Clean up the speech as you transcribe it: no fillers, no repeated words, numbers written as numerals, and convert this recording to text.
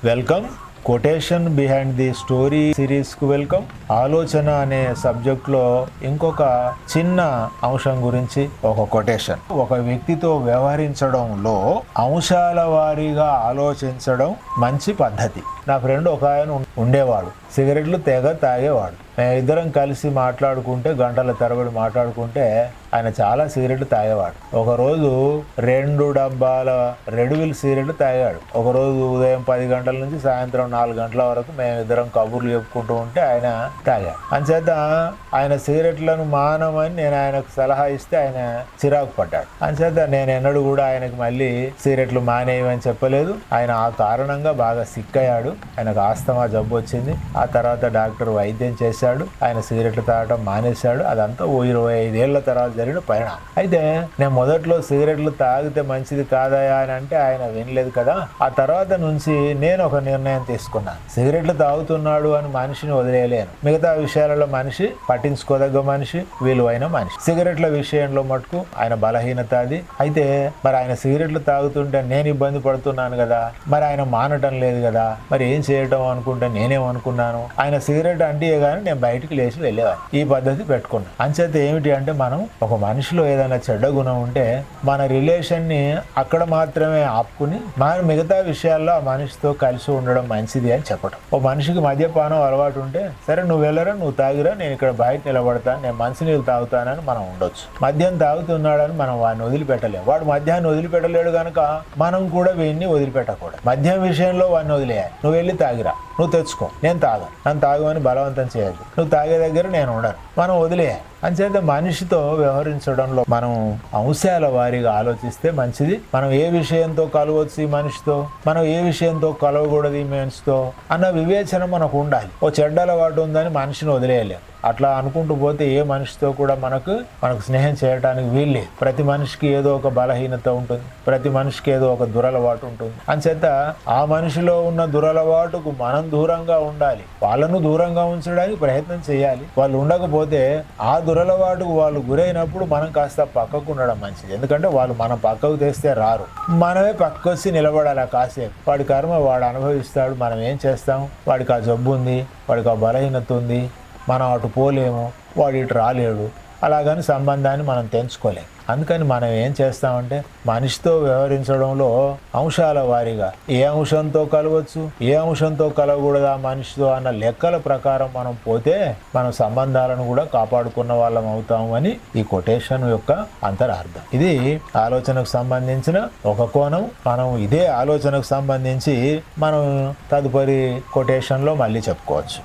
Welcome. Quotation behind the story సిరీస్కు welcome. ఆలోచన అనే సబ్జెక్ట్లో ఇంకొక చిన్న అంశం గురించి ఒక కొటేషన్. ఒక వ్యక్తితో వ్యవహరించడంలో అంశాల వారీగా ఆలోచించడం మంచి పద్ధతి. నా ఫ్రెండ్ ఒక ఆయన ఉండేవాడు, సిగరెట్లు తెగ తాగేవాడు. మేమిద్దరం కలిసి మాట్లాడుకుంటే గంటల తరబడి మాట్లాడుకుంటే ఆయన చాలా సిగరెట్లు తాగేవాడు. ఒకరోజు 2 డబ్బాల రెడ్ విల్ సిగరెట్లు తాగాడు. ఒకరోజు ఉదయం 10 గంటల నుంచి సాయంత్రం 4 గంటల వరకు మేమిద్దరం కబుర్లు చెప్పుకుంటూ ఉంటే ఆయన తాగాడు. అంచేత ఆయన సిగరెట్లను మానమని నేను ఆయనకు సలహా ఇస్తే ఆయన చిరాకు పడ్డాడు. అంచేత నేను ఎన్నడూ కూడా ఆయనకు మళ్ళీ సిగరెట్లు మానేయమని చెప్పలేదు. ఆయన ఆ కారణంగా బాగా సిక్ అయ్యాడు. ఆయనకు ఆస్తమా జబ్బు వచ్చింది. ఆ తర్వాత డాక్టర్ వైద్యం చేశాడు. ఆయన సిగరెట్లు తాగడం మానేశాడు. అదంతా 25 ఏళ్ల తర్వాత జరిగిన పరిణామం. అయితే నేను మొదట్లో సిగరెట్లు తాగితే మంచిది కాదయా అని అంటే ఆయన వినలేదు కదా. ఆ తర్వాత నుంచి నేను ఒక నిర్ణయం తీసుకున్నాను. సిగరెట్లు తాగుతున్నాడు అని మనిషిని వదిలేయలేను. మిగతా విషయాలలో మనిషి పట్టించుకోదగ్గ మనిషి, విలువైన మనిషి. సిగరెట్ల విషయంలో మటుకు ఆయన బలహీనత అది. అయితే మరి ఆయన సిగరెట్లు తాగుతుంటే నేను ఇబ్బంది పడుతున్నాను కదా, మరి ఆయన మానటం లేదు కదా, మరి ఏం చేయటం అనుకుంటే నేనేమనుకున్నాను, ఆయన సిగరెట్ అంటే కానీ నేను బయటికి లేచి వెళ్ళేవాడిని. ఈ పద్ధతి పెట్టుకున్నాను. అంచేత ఏమిటి అంటే మనం ఒక మనిషిలో ఏదైనా చెడ్డ గుణం ఉంటే మన రిలేషన్ని అక్కడ మాత్రమే ఆపుకుని మన మిగతా విషయాల్లో ఆ మనిషితో కలిసి ఉండడం మంచిది అని చెప్పడం. ఓ మనిషికి మద్యపానం అలవాటు ఉంటే సరే నువ్వు వెళ్ళరా, నువ్వు తాగిరా, నేను ఇక్కడ బయట నిలబడతాను, నేను మంచినీళ్ళు తాగుతానని మనం ఉండొచ్చు. మద్యం తాగుతున్నాడని మనం వాడిని వదిలిపెట్టలేము. వాడు మద్యాన్ని వదిలిపెట్టలేడు కనుక మనం కూడా వీడిని వదిలిపెట్టకూడదు. మద్యం విషయంలో వాడిని వదిలేయాలి. నువ్వు వెళ్ళి తాగిరా, నువ్వు తెచ్చుకో, నేను తాగను, నన్ను తాగమని బలవంతం చేయద్దు, నువ్వు తాగే దగ్గర నేను ఉండను, మనం వదిలేయాలి. అంచేత మనిషితో వ్యవహరించడంలో మనం అంశాల వారీగా ఆలోచిస్తే మంచిది. మనం ఏ విషయంతో కలవచ్చు ఈ మనిషితో, మనం ఏ విషయంతో కలవకూడదు ఈ మనిషితో అన్న వివేచన మనకు ఉండాలి. ఓ చెడ్డ అలవాటు ఉందని మనిషిని వదిలేయలేము. అట్లా అనుకుంటూ పోతే ఏ మనిషితో కూడా మనకు స్నేహం చేయడానికి వీల్లేదు. ప్రతి మనిషికి ఏదో ఒక బలహీనత ఉంటుంది, ప్రతి మనిషికి ఏదో ఒక దురలవాటు ఉంటుంది. అంచేత ఆ మనిషిలో ఉన్న దురలవాటుకు మనం దూరంగా ఉండాలి. వాళ్ళను దూరంగా ఉంచడానికి ప్రయత్నం చేయాలి. వాళ్ళు ఉండకపోతే ఆ దురలవాటుకు వాళ్ళు గురైనప్పుడు మనం కాస్త పక్కకు ఉండడం మంచిది. ఎందుకంటే వాళ్ళు మనం పక్కకు తెస్తే రారు, మనమే పక్కకు వచ్చి నిలబడాలి. కాసేపు వాడి కర్మ వాడు అనుభవిస్తాడు. మనం ఏం చేస్తాం? వాడికి ఆ జబ్బు ఉంది, వాడికి ఆ బలహీనత ఉంది, మనం అటు పోలేము, వాడు ఇటు రాలేడు. అలాగని సంబంధాన్ని మనం తెంచుకోలేము. అందుకని మనం ఏం చేస్తామంటే మనిషితో వ్యవహరించడంలో అంశాల వారీగా ఏ అంశంతో కలవచ్చు, ఏ అంశంతో కలవకూడదు ఆ మనిషితో అన్న లెక్కల ప్రకారం మనం పోతే మనం సంబంధాలను కూడా కాపాడుకున్న వాళ్ళం అవుతాము అని ఈ కొటేషన్ యొక్క అంతరార్థం. ఇది ఆలోచనకు సంబంధించిన ఒక కోణం. మనం ఇదే ఆలోచనకు సంబంధించి మనం తదుపరి కొటేషన్లో మళ్ళీ చెప్పుకోవచ్చు.